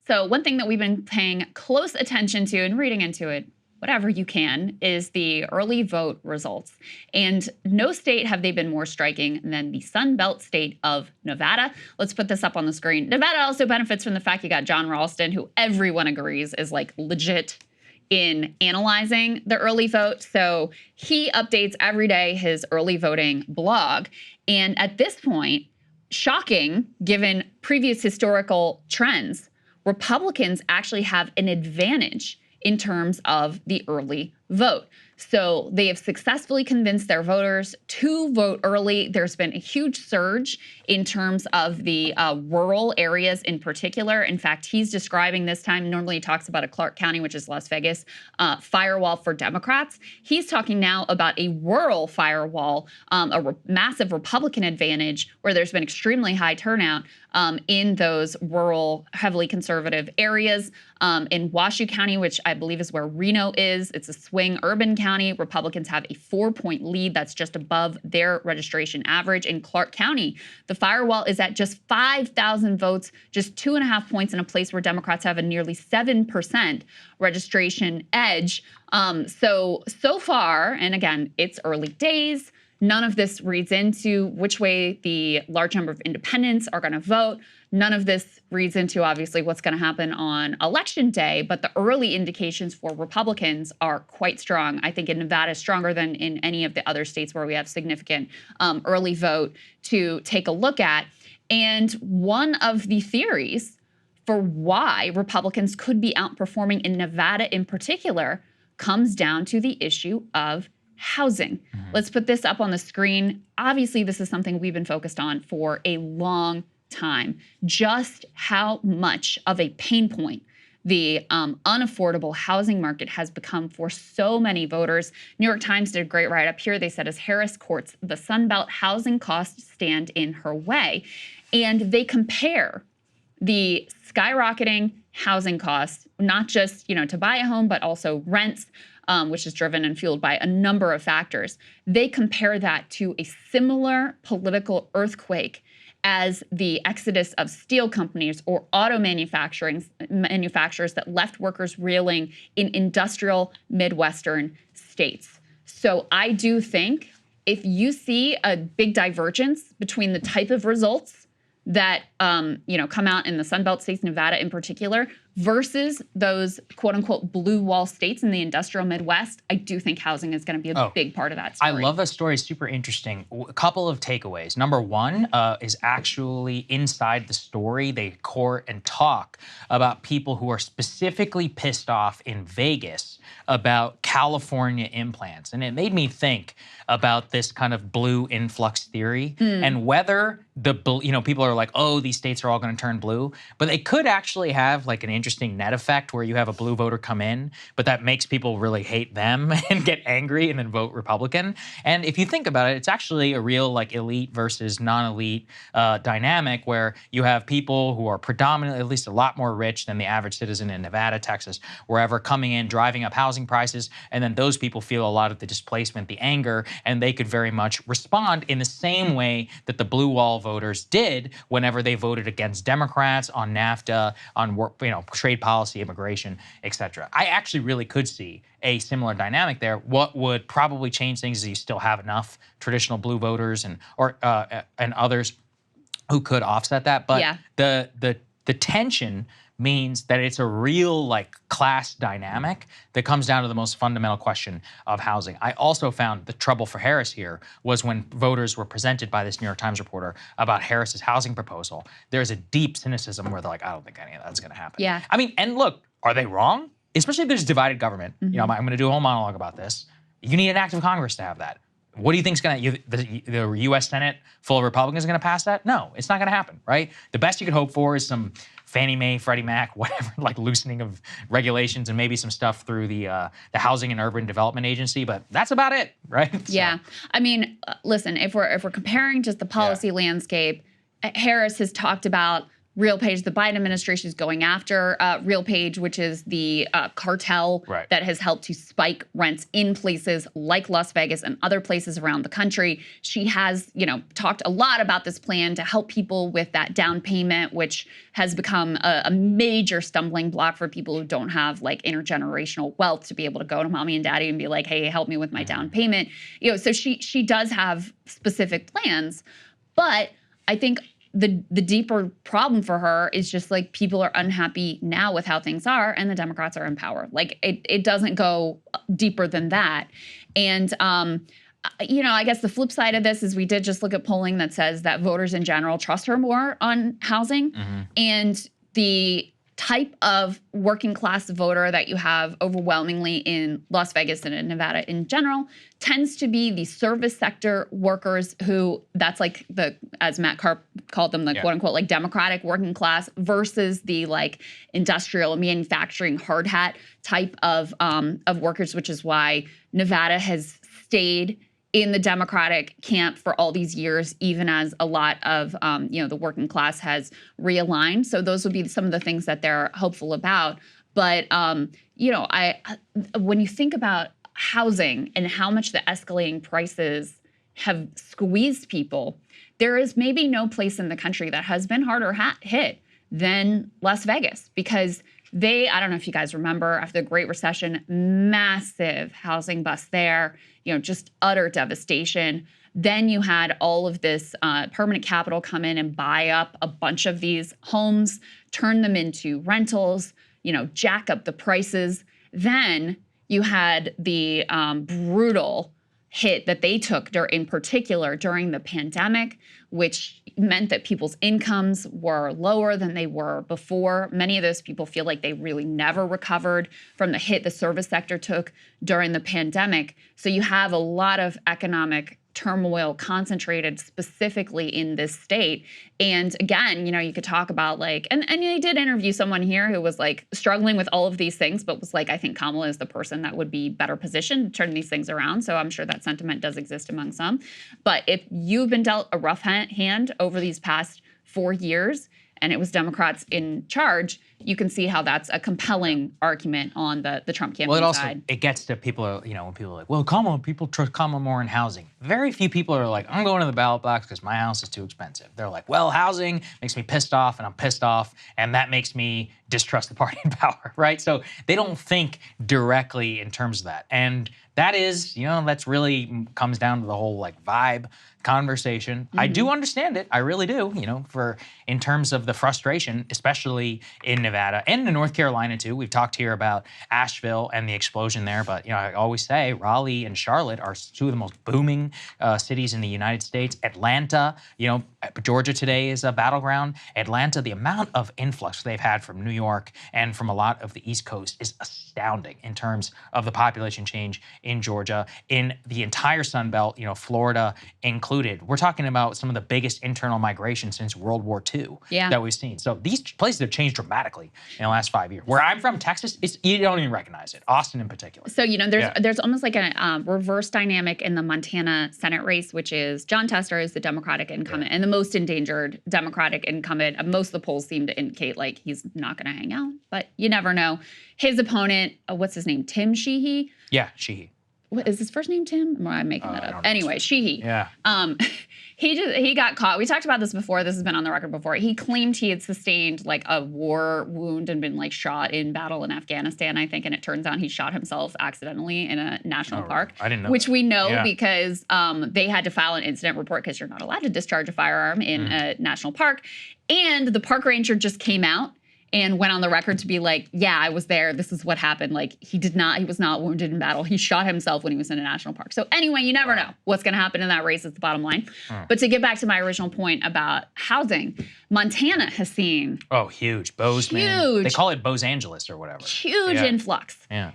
So one thing that we've been paying close attention to and reading into it, whatever you can, is the early vote results. And no state have they been more striking than the Sun Belt state of Nevada. Let's put this up on the screen. Nevada also benefits from the fact you got John Ralston, who everyone agrees is like legit in analyzing the early vote. So he updates every day his early voting blog. And at this point, shocking given previous historical trends, Republicans actually have an advantage in terms of the early vote. So they have successfully convinced their voters to vote early. There's been a huge surge in terms of the rural areas in particular. In fact, he's describing this time, normally he talks about a Clark County, which is Las Vegas, firewall for Democrats. He's talking now about a rural firewall, massive Republican advantage where there's been extremely high turnout in those rural, heavily conservative areas. In Washoe County, which I believe is where Reno is, it's a swing urban county. Republicans have a 4-point lead that's just above their registration average. In Clark County, the firewall is at just 5,000 votes, just 2.5 points in a place where Democrats have a nearly 7% registration edge. So far, and again, it's early days, none of this reads into which way the large number of independents are going to vote. None of this reads into, obviously, what's going to happen on Election Day, but the early indications for Republicans are quite strong. I think in Nevada, stronger than in any of the other states where we have significant early vote to take a look at. And one of the theories for why Republicans could be outperforming in Nevada in particular comes down to the issue of housing. Let's put this up on the screen. Obviously, this is something we've been focused on for a long time. Just how much of a pain point the unaffordable housing market has become for so many voters. New York Times did a great write-up here. They said, as Harris courts the Sun Belt, housing costs stand in her way. And they compare the skyrocketing housing costs, not just to buy a home, but also rents, which is driven and fueled by a number of factors. They compare that to a similar political earthquake as the exodus of steel companies or auto manufacturers that left workers reeling in industrial Midwestern states. So I do think if you see a big divergence between the type of results that come out in the Sun Belt states, Nevada in particular, versus those quote-unquote blue wall states in the industrial Midwest, I do think housing is going to be a big part of that story. I love that story. It's super interesting. A couple of takeaways. Number one is actually inside the story, they court and talk about people who are specifically pissed off in Vegas about California implants. And it made me think about this kind of blue influx theory and whether people are like, oh, these states are all going to turn blue, but they could actually have like an interesting net effect where you have a blue voter come in, but that makes people really hate them and get angry and then vote Republican. And if you think about it, it's actually a real like elite versus non-elite dynamic where you have people who are predominantly, at least a lot more rich than the average citizen in Nevada, Texas, wherever, coming in, driving up housing prices, and then those people feel a lot of the displacement, the anger, and they could very much respond in the same way that the blue wall voters did whenever they voted against Democrats on NAFTA, on work, trade policy, immigration, etc. I actually really could see a similar dynamic there. What would probably change things is you still have enough traditional blue voters and others who could offset that. But the tension means that it's a real like class dynamic that comes down to the most fundamental question of housing. I also found the trouble for Harris here was when voters were presented by this New York Times reporter about Harris's housing proposal, there's a deep cynicism where they're like, I don't think any of that's gonna happen. Yeah. I mean, and look, are they wrong? Especially if there's divided government. I'm gonna do a whole monologue about this. You need an act of Congress to have that. What do you think's the U.S. Senate full of Republicans is gonna pass that? No, it's not gonna happen, right? The best you could hope for is some Fannie Mae, Freddie Mac, whatever, like loosening of regulations and maybe some stuff through the Housing and Urban Development Agency, but that's about it, right? Yeah, I mean, listen, if we're comparing just the policy landscape, Harris has talked about RealPage, the Biden administration is going after RealPage, which is the cartel that has helped to spike rents in places like Las Vegas and other places around the country. She has, talked a lot about this plan to help people with that down payment, which has become a major stumbling block for people who don't have like intergenerational wealth to be able to go to mommy and daddy and be like, hey, help me with my down payment. So she does have specific plans, but I think the deeper problem for her is just like people are unhappy now with how things are, and the Democrats are in power. Like it doesn't go deeper than that. And I guess the flip side of this is we did just look at polling that says that voters in general trust her more on housing, and the type of working class voter that you have overwhelmingly in Las Vegas and in Nevada in general tends to be the service sector workers who, that's like as Matt Karp called them, the quote unquote like democratic working class versus the like industrial manufacturing hard hat type of workers, which is why Nevada has stayed in the Democratic camp for all these years, even as a lot of, the working class has realigned. So those would be some of the things that they're hopeful about. But, when you think about housing and how much the escalating prices have squeezed people, there is maybe no place in the country that has been harder hit than Las Vegas, because I don't know if you guys remember, after the Great Recession, massive housing bust there, just utter devastation. Then you had all of this permanent capital come in and buy up a bunch of these homes, turn them into rentals, jack up the prices. Then you had the brutal hit that they took in particular during the pandemic, which meant that people's incomes were lower than they were before. Many of those people feel like they really never recovered from the hit the service sector took during the pandemic. So you have a lot of economic turmoil concentrated specifically in this state. And again, you could talk about like, and they did interview someone here who was like struggling with all of these things, but was like, I think Kamala is the person that would be better positioned to turn these things around. So I'm sure that sentiment does exist among some. But if you've been dealt a rough hand over these past 4 years, and it was Democrats in charge, you can see how that's a compelling argument on the Trump campaign side. It gets to people, when people are like, well, Kamala, people trust Kamala more in housing. Very few people are like, I'm going to the ballot box because my house is too expensive. They're like, well, housing makes me pissed off, and I'm pissed off, and that makes me distrust the party in power, right? So they don't think directly in terms of that. And that is, that's really comes down to the whole like vibe conversation. I do understand it. I really do, in terms of the frustration, especially in Nevada and in North Carolina too. We've talked here about Asheville and the explosion there, but I always say Raleigh and Charlotte are two of the most booming cities in the United States. Atlanta, Georgia today is a battleground. Atlanta, the amount of influx they've had from New York and from a lot of the East Coast is astounding in terms of the population change in Georgia, in the entire Sun Belt, Florida included. We're talking about some of the biggest internal migration since World War II that we've seen. So these places have changed dramatically in the last 5 years. Where I'm from, Texas, you don't even recognize it. Austin in particular. So, there's almost like a reverse dynamic in the Montana Senate race, which is John Tester is the Democratic incumbent and the most endangered Democratic incumbent. Most of the polls seem to indicate like he's not going to hang out, but you never know. His opponent, what's his name? Tim Sheehy? Yeah, Sheehy. What is his first name? Tim? Or am I making that up? Anyway, Sheehy. Yeah. He got caught. We talked about this before. This has been on the record before. He claimed he had sustained like a war wound and been like shot in battle in Afghanistan, I think. And it turns out he shot himself accidentally in a national park. I didn't know. Which we know because they had to file an incident report because you're not allowed to discharge a firearm in a national park. And the park ranger just came out and went on the record to be like, yeah, I was there. This is what happened. Like, he was not wounded in battle. He shot himself when he was in a national park. So anyway, you never know what's going to happen in that race is the bottom line. But to get back to my original point about housing, Montana has seen huge. Bozeman. Huge. They call it Bose Angeles or whatever. Huge influx. Yeah.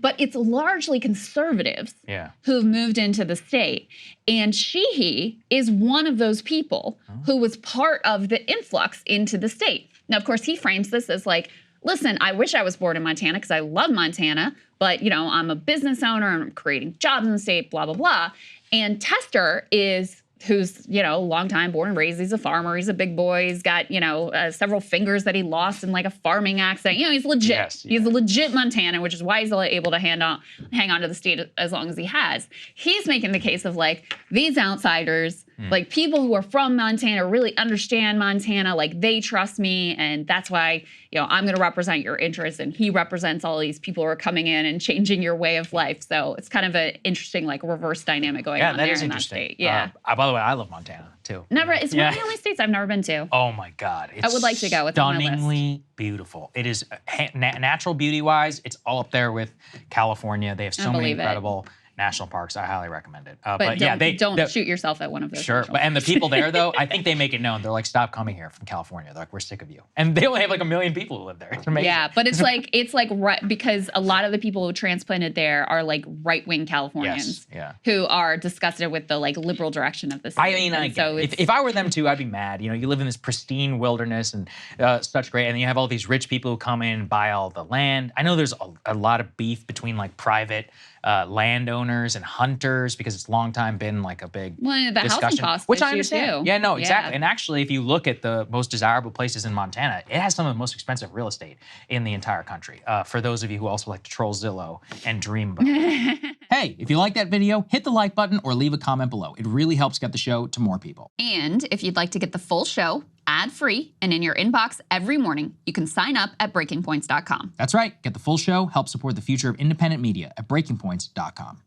But it's largely conservatives who've moved into the state. And Sheehy is one of those people who was part of the influx into the state. Now, of course, he frames this as like, listen, I wish I was born in Montana because I love Montana, but, I'm a business owner and I'm creating jobs in the state, blah, blah, blah. And Tester is who's, you know, long time born and raised. He's a farmer. He's a big boy. He's got, you know, several fingers that he lost in like a farming accident. You know, he's legit. Yes, He's a legit Montanan, which is why he's able to hang on to the state as long as he has. He's making the case of like these outsiders, like people who are from Montana really understand Montana, like they trust me, and that's why, you know, I'm going to represent your interests, and he represents all these people who are coming in and changing your way of life. So it's kind of an interesting like reverse dynamic going on there in that state. Yeah. By the way, I love Montana too. Never. It's one of the only states I've never been to. Oh my God. It's I would like to go. It's on my list. Stunningly beautiful. It is natural beauty wise. It's all up there with California. They have so many incredible national parks. I highly recommend it. But yeah, don't shoot yourself at one of those. Sure. And the people there, though, I think they make it known. They're like, stop coming here from California. They're like, we're sick of you. And they only have like 1 million people who live there. It's amazing. Yeah, but it's like right, because a lot of the people who transplanted there are like right-wing Californians who are disgusted with the like liberal direction of the state. I mean, if I were them too, I'd be mad. You know, you live in this pristine wilderness and such great, and then you have all these rich people who come in and buy all the land. I know there's a lot of beef between like private landowners and hunters because it's long time been like a big the discussion, housing costs, which I understand. Too. Yeah, no, exactly. And actually, if you look at the most desirable places in Montana, it has some of the most expensive real estate in the entire country. For those of you who also like to troll Zillow and dream about it. Hey, if you like that video, hit the like button or leave a comment below. It really helps get the show to more people. And if you'd like to get the full show ad-free and in your inbox every morning, you can sign up at breakingpoints.com. That's right. Get the full show, help support the future of independent media at breakingpoints.com.